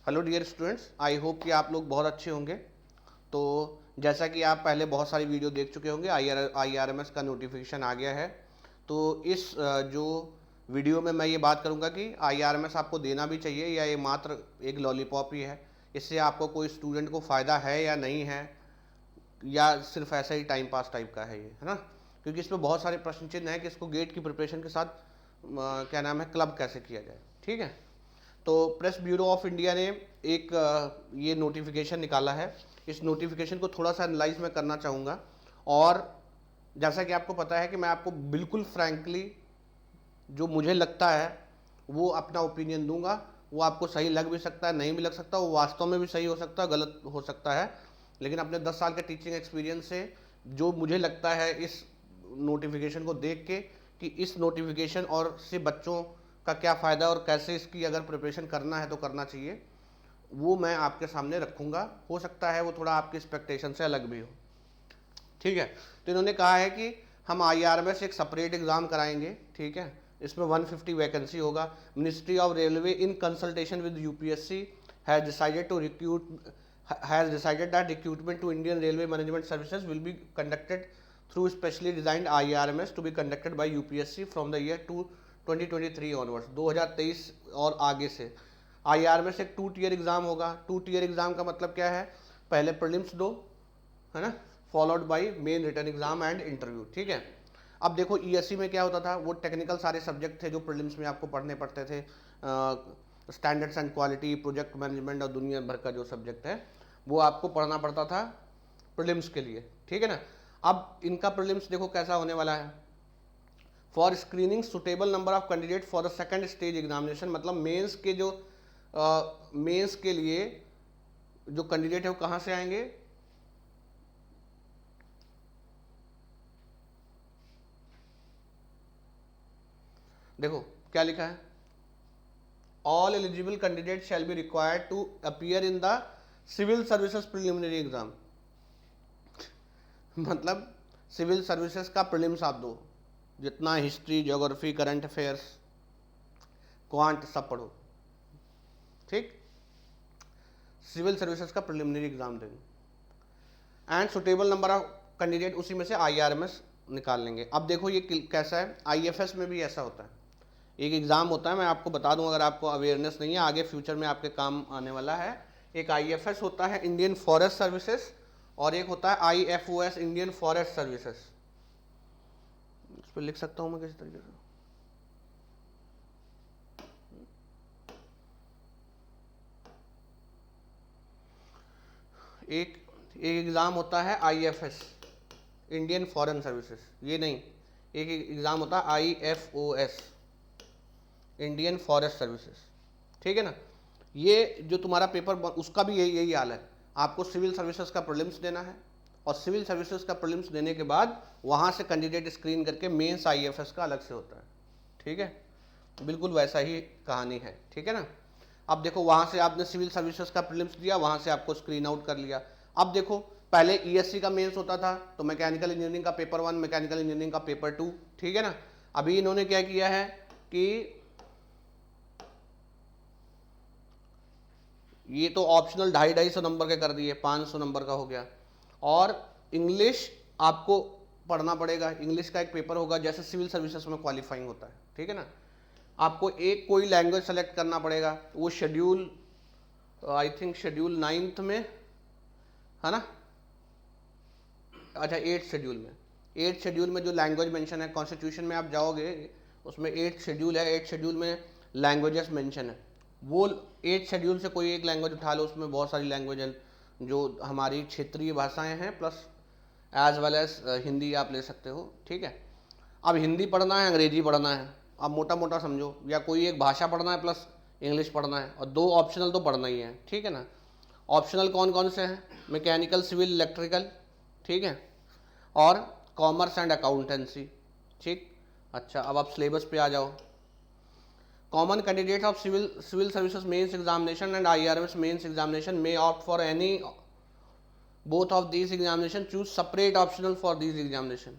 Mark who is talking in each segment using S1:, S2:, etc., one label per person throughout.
S1: Hello dear students, I hope कि आप लोग बहुत अच्छे होंगे। तो जैसा कि आप पहले बहुत सारी वीडियो देख चुके होंगे, IRMS का नोटिफिकेशन आ गया है। तो इस जो वीडियो में मैं ये बात करूंगा कि IRMS आपको देना भी चाहिए या ये मात्र एक लॉलीपॉप ही है, इससे आपको कोई स्टूडेंट को फ़ायदा है या नहीं है, या सिर्फ ऐसा ही टाइम पास टाइप का है ये, है ना। क्योंकि इसमें बहुत सारे प्रश्न चिन्ह हैं कि इसको गेट की प्रिपरेशन के साथ क्या नाम है, क्लब कैसे किया जाए। ठीक है। तो प्रेस ब्यूरो ऑफ इंडिया ने एक ये नोटिफिकेशन निकाला है। इस नोटिफिकेशन को थोड़ा सा एनालाइज मैं करना चाहूँगा। और जैसा कि आपको पता है कि मैं आपको बिल्कुल फ्रैंकली जो मुझे लगता है वो अपना ओपिनियन दूंगा। वो आपको सही लग भी सकता है, नहीं भी लग सकता, वो वास्तव में भी सही हो सकता है, गलत हो सकता है। लेकिन अपने 10 साल के टीचिंग एक्सपीरियंस से जो मुझे लगता है इस नोटिफिकेशन को देख के कि इस नोटिफिकेशन और से बच्चों का क्या फ़ायदा और कैसे इसकी अगर प्रिपरेशन करना है तो करना चाहिए, वो मैं आपके सामने रखूँगा। हो सकता है वो थोड़ा आपकी एक्सपेक्टेशन से अलग भी हो। ठीक है। तो इन्होंने कहा है कि हम IRMS एक सेपरेट एग्ज़ाम कराएंगे। ठीक है। इसमें 150 वैकेंसी होगा। Ministry of railway in consultation with UPSC has decided to recruit has decided that recruitment to Indian Railway Management Services will be conducted through specially designed IRMS to be conducted by UPSC from the year 2023 onwards। 2023 और आगे से IRMS एक 2 tier exam होगा। 2 tier exam का मतलब क्या है? पहले प्रीलिम्स दो, है ना, followed by main written exam and interview. ठीक है। अब देखो ESC में क्या होता था, वो टेक्निकल सारे सब्जेक्ट थे जो प्रीलिम्स में आपको पढ़ने पड़ते थे। Standards and quality, project management और दुनिया भर का जो सब्जेक्ट है वो आपको पढ़ना पड़ता था प्रीलिम्स के लिए। ठीक है ना। अब इनका प्रीलिम्स देखो कैसा होने वाला है। For screening suitable number of candidate for the second stage examination, मतलब मेंस के जो मेंस के लिए जो कैंडिडेट है वो कहाँ से आएंगे? देखो क्या लिखा है, all eligible candidate shall be required to appear in the civil services preliminary exam. मतलब सिविल सर्विसेज का प्रीलिम्स आप दो, जितना history, geography, current affairs, quant सब पढ़ो। ठीक। सिविल सर्विसेज का प्रिलिमिनरी एग्जाम देंगे and suitable number of candidate उसी में से IRMS निकाल लेंगे। अब देखो ये कैसा है, IFS में भी ऐसा होता है। एक एग्ज़ाम होता है, मैं आपको बता दूं अगर आपको अवेयरनेस नहीं है, आगे फ्यूचर में आपके काम आने वाला है। एक IFS होता है इंडियन फॉरेस्ट सर्विसेज, और एक होता है IFOS इंडियन फॉरेस्ट सर्विसेज। इस पर लिख सकता हूं मैं किसी तरीके से। एक एग्ज़ाम होता है IFS इंडियन फॉरेन सर्विसेज, ये नहीं, एक एग्ज़ाम होता है IFOS इंडियन फॉरेस्ट सर्विसेज। ठीक है ना। ये जो तुम्हारा पेपर उसका भी यही हाल है। आपको सिविल सर्विसेज का प्रीलिम्स देना है, और सिविल सर्विसेज का प्रीलिम्स देने के बाद वहाँ से कैंडिडेट स्क्रीन करके मेंस IFS का अलग से होता है। ठीक है। बिल्कुल वैसा ही कहानी है। ठीक है ना। अब देखो वहाँ से आपने सिविल सर्विसेज का प्रीलिम्स दिया, वहाँ से आपको स्क्रीन आउट कर लिया। अब देखो पहले ESC का मेंस होता था, तो मैकेनिकल इंजीनियरिंग का पेपर 1, मैकेनिकल इंजीनियरिंग का पेपर 2। ठीक है ना। अभी इन्होंने क्या किया है कि ये तो ऑप्शनल 250-250 नंबर के कर दिए, 500 नंबर का हो गया। और इंग्लिश आपको पढ़ना पड़ेगा, इंग्लिश का एक पेपर होगा जैसे सिविल सर्विसेज में क्वालिफाइंग होता है। ठीक है ना। आपको एक कोई लैंग्वेज सेलेक्ट करना पड़ेगा, वो schedule, I think schedule 9th में, है ना। अच्छा 8th शेड्यूल में, 8th शेड्यूल में जो लैंग्वेज मेंशन है, कॉन्स्टिट्यूशन में आप जाओगे उसमें 8th शेड्यूल है, 8th शेड्यूल में लैंग्वेजेस मेंशन है। वो 8th शेड्यूल से कोई एक लैंग्वेज उठा लो, उसमें बहुत सारी लैंग्वेज है जो हमारी क्षेत्रीय भाषाएं हैं, plus as well as Hindi आप ले सकते हो। ठीक है। अब हिंदी पढ़ना है, अंग्रेजी पढ़ना है, अब मोटा मोटा समझो, या कोई एक भाषा पढ़ना है प्लस इंग्लिश पढ़ना है, और 2 ऑप्शनल तो पढ़ना ही है। ठीक है ना। ऑप्शनल कौन कौन से हैं? Mechanical, civil, electrical. ठीक है। और कॉमर्स एंड अकाउंटेंसी। ठीक। अच्छा अब आप सिलेबस पे आ जाओ। Common candidate of civil services mains examination and IRMS mains examination may opt for any both of these examination, choose separate optional for these examination।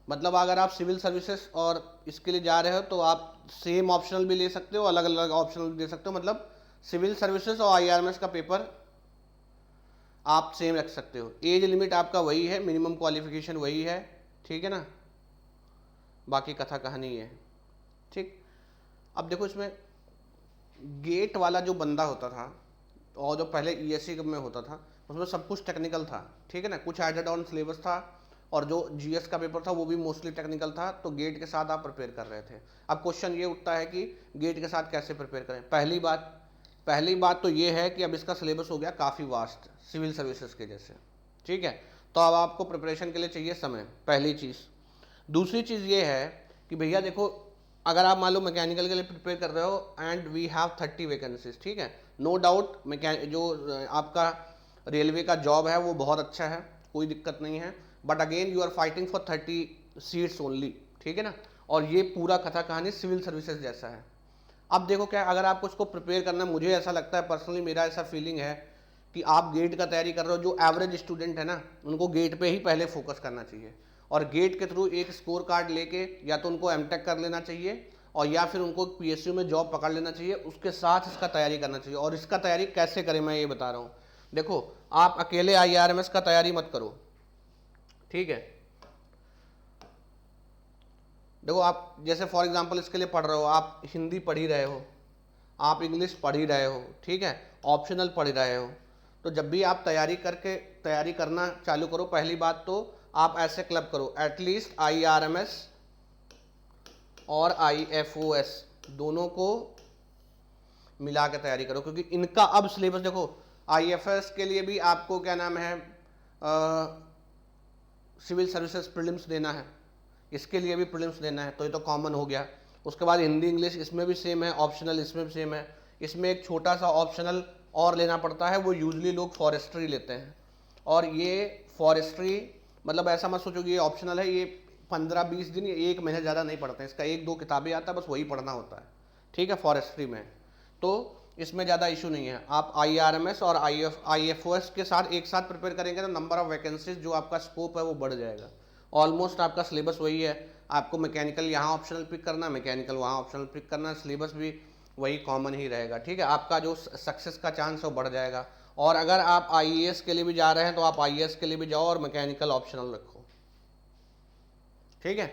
S1: मतलब अगर आप सिविल सर्विसेज और इसके लिए जा रहे हो तो आप सेम ऑप्शनल भी ले सकते हो, अलग अलग ऑप्शनल भी दे सकते हो। मतलब सिविल सर्विसेज और आईआरएमएस का पेपर आप सेम रख सकते हो। एज लिमिट आपका वही है, मिनिमम क्वालिफिकेशन वही है, ठीक है ना, बाकी कथा कहानी है। ठीक, अब देखो इसमें गेट वाला जो बंदा होता था और जो पहले ईएससी में होता था उसमें सब कुछ टेक्निकल था, ठीक है ना, कुछ एडेड ऑन सिलेबस था, और जो जीएस का पेपर था वो भी मोस्टली टेक्निकल था। तो गेट के साथ आप प्रिपेयर कर रहे थे। अब क्वेश्चन ये उठता है कि गेट के साथ कैसे प्रिपेयर करें। पहली बात तो ये है कि अब इसका सिलेबस हो गया काफ़ी वास्ट सिविल सर्विसेज के जैसे, ठीक है। तो अब आपको प्रिपरेशन के लिए चाहिए समय, पहली चीज़। दूसरी चीज़ ये है कि भैया देखो, अगर आप मान लो मैकेनिकल के लिए प्रिपेयर कर रहे हो एंड वी हैव 30 वैकेंसीज, ठीक है, नो डाउट जो आपका रेलवे का जॉब है वो बहुत अच्छा है, कोई दिक्कत नहीं है, but again you are fighting for 30 seats only, ठीक है ना। और ये पूरा कथा कहानी सिविल सर्विसेज जैसा है। अब देखो क्या, अगर आपको उसको प्रिपेयर करना, मुझे ऐसा लगता है पर्सनली, मेरा ऐसा फीलिंग है कि आप गेट का तैयारी कर रहे हो, जो एवरेज स्टूडेंट है ना उनको गेट पे ही पहले फोकस करना चाहिए, और गेट के थ्रू एक स्कोर कार्ड लेके या तो उनको एमटेक कर लेना चाहिए और या फिर उनको पीएसयू में जॉब पकड़ लेना चाहिए, उसके साथ इसका तैयारी करना चाहिए। और इसका तैयारी कैसे करें मैं ये बता रहा हूँ। देखो, आप अकेले आईआरएमएस का तैयारी मत करो, ठीक है। देखो, आप जैसे फॉर एग्जांपल इसके लिए पढ़ रहे हो, आप हिंदी पढ़ ही रहे हो, आप इंग्लिश पढ़ ही रहे हो, ठीक है, ऑप्शनल पढ़ रहे हो, तो जब भी आप तैयारी करना चालू करो, पहली बात तो आप ऐसे क्लब करो, एटलीस्ट आईआरएमएस और आईएफओएस दोनों को मिला के तैयारी करो, क्योंकि इनका अब सिलेबस देखो, आईएफएस के लिए भी आपको क्या नाम है, सिविल सर्विसेज प्रीलिम्स देना है, इसके लिए भी प्रीलिम्स देना है, तो ये तो कॉमन हो गया। उसके बाद हिंदी इंग्लिश इसमें भी सेम है, ऑप्शनल इसमें भी सेम है। इसमें एक छोटा सा ऑप्शनल और लेना पड़ता है, वो यूजली लोग फॉरेस्ट्री लेते हैं, और ये फॉरेस्ट्री मतलब ऐसा मत सोचो कि ये ऑप्शनल है, ये 15-20 दिन या 1 महीने ज़्यादा नहीं पढ़ते हैं, इसका 1-2 किताबें आता है, बस वही पढ़ना होता है, ठीक है, फॉरेस्ट्री में। तो इसमें ज़्यादा इशू नहीं है। आप आईआरएमएस और आईएफओएस के साथ एक साथ प्रिपेयर करेंगे तो नंबर ऑफ वैकेंसीज जो आपका स्कोप है वो बढ़ जाएगा। ऑलमोस्ट आपका सिलेबस वही है, आपको मैकेनिकल यहाँ ऑप्शनल पिक करना, मैकेनिकल वहाँ ऑप्शनल पिक करना, सिलेबस भी वही कॉमन ही रहेगा, ठीक है। आपका जो सक्सेस का चांस है वो बढ़ जाएगा। और अगर आप आईएएस के लिए भी जा रहे हैं तो आप आईएएस के लिए भी जाओ और मैकेनिकल ऑप्शनल रखो, ठीक है।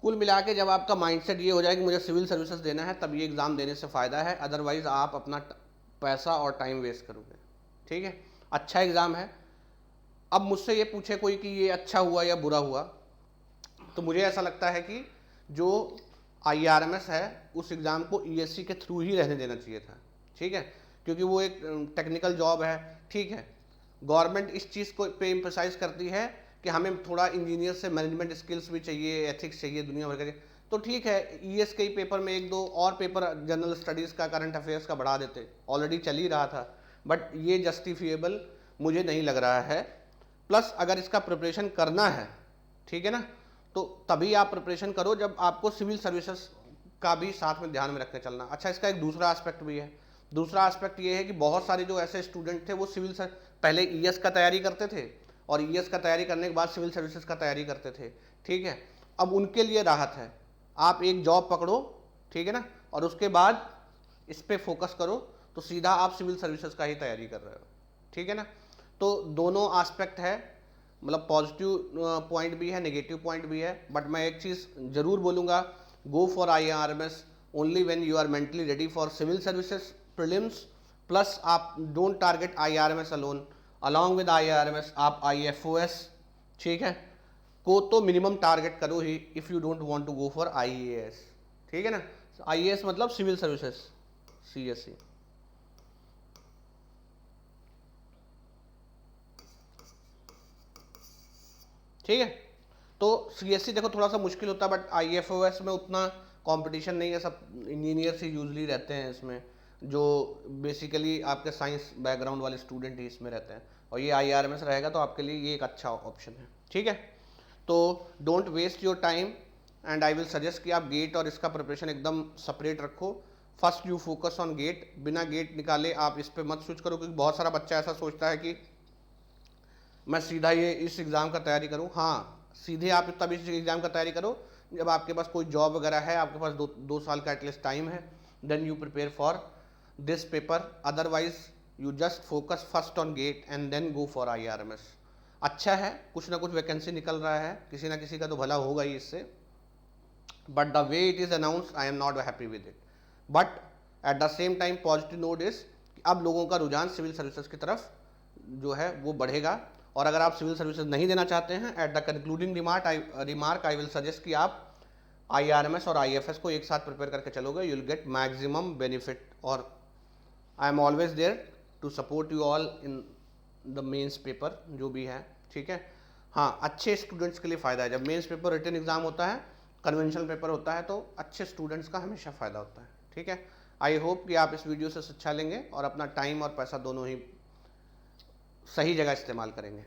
S1: कुल मिला के जब आपका माइंडसेट ये हो जाए कि मुझे सिविल सर्विसेज देना है, तब ये एग्ज़ाम देने से फ़ायदा है, अदरवाइज़ आप अपना पैसा और टाइम वेस्ट करोगे, ठीक है। अच्छा एग्ज़ाम है। अब मुझसे ये पूछे कोई कि ये अच्छा हुआ या बुरा हुआ, तो मुझे ऐसा लगता है कि जो आईआरएमएस है उस एग्ज़ाम को ईएससी के थ्रू ही रहने देना चाहिए था, ठीक है, क्योंकि वो एक टेक्निकल जॉब है, ठीक है। गवर्नमेंट इस चीज़ को पे एम्फसाइज करती है कि हमें थोड़ा इंजीनियर से मैनेजमेंट स्किल्स भी चाहिए, एथिक्स चाहिए, दुनिया भर के, तो ठीक है, ईएस के ही पेपर में 1-2 और पेपर जनरल स्टडीज़ का, करंट अफेयर्स का बढ़ा देते, ऑलरेडी चल ही रहा था, बट ये जस्टिफिएबल मुझे नहीं लग रहा है। प्लस अगर इसका प्रिपरेशन करना है, ठीक है ना, तो तभी आप प्रिपरेशन करो जब आपको सिविल सर्विसेज का भी साथ में ध्यान में रखकर चलना। अच्छा, इसका एक दूसरा एस्पेक्ट भी है। दूसरा एस्पेक्ट ये है कि बहुत सारे जो ऐसे स्टूडेंट थे वो पहले ईएस का तैयारी करते थे और ईएस का तैयारी करने के बाद सिविल सर्विसेज का तैयारी करते थे, ठीक है। अब उनके लिए राहत है, आप एक जॉब पकड़ो, ठीक है ना, और उसके बाद इस पर फोकस करो, तो सीधा आप सिविल सर्विसेज का ही तैयारी कर रहे हो, ठीक है ना। तो दोनों एस्पेक्ट है, मतलब पॉजिटिव पॉइंट भी है, नेगेटिव पॉइंट भी है, बट मैं एक चीज़ ज़रूर बोलूँगा, go for IRMS only when you are mentally ready for civil services prelims. Plus आप don't target IRMS alone, along with IRMS आप आईएफओएस, ठीक है, को तो मिनिमम टारगेट करो ही if you don't want to go for IAS, ठीक है ना। आईएएस मतलब सिविल सर्विसेज, सीएससी। ठीक है, तो सीएससी देखो थोड़ा सा मुश्किल होता है, बट आईएफओएस में उतना कंपटीशन नहीं है, सब इंजीनियर्स ही यूजली रहते हैं इसमें, जो बेसिकली आपके साइंस बैकग्राउंड वाले स्टूडेंट ही इसमें रहते हैं, और ये आईआरएमएस रहेगा तो आपके लिए ये एक अच्छा ऑप्शन है, ठीक है। तो don't waste your time and I will suggest कि आप गेट और इसका प्रिपरेशन एकदम सेपरेट रखो। First you focus on GATE, बिना गेट निकाले आप इस पर मत स्विच करो, क्योंकि बहुत सारा बच्चा ऐसा सोचता है कि मैं सीधा ये इस एग्ज़ाम का तैयारी करूं। हाँ, सीधे आप तब इस एग्ज़ाम का तैयारी करो जब आपके पास कोई जॉब वगैरह है, आपके पास 2 साल का एटलीस्ट टाइम है, then you prepare for this paper. Otherwise you just focus first on GATE and then go for IRMS। अच्छा है, कुछ ना कुछ वैकेंसी निकल रहा है, किसी ना किसी का तो भला होगा ही इससे, but the way it is announced I am not happy with it. But at the same time positive note is अब लोगों का रुझान सिविल सर्विसेज की तरफ जो है वो बढ़ेगा। और अगर आप सिविल सर्विसेज नहीं देना चाहते हैं, at the concluding remark I will suggest कि आप IRMS और IFS को एक साथ प्रिपेयर करके चलोगे, you will get maximum benefit. और I am always there to support you all in the mains paper जो भी है, ठीक है। हाँ, अच्छे स्टूडेंट्स के लिए फ़ायदा है जब मेंस पेपर रिटन एग्जाम होता है, कन्वेंशनल पेपर होता है, तो अच्छे स्टूडेंट्स का हमेशा फ़ायदा होता है, ठीक है। आई होप कि आप इस वीडियो से शिक्षा लेंगे और अपना टाइम और पैसा दोनों ही सही जगह इस्तेमाल करेंगे।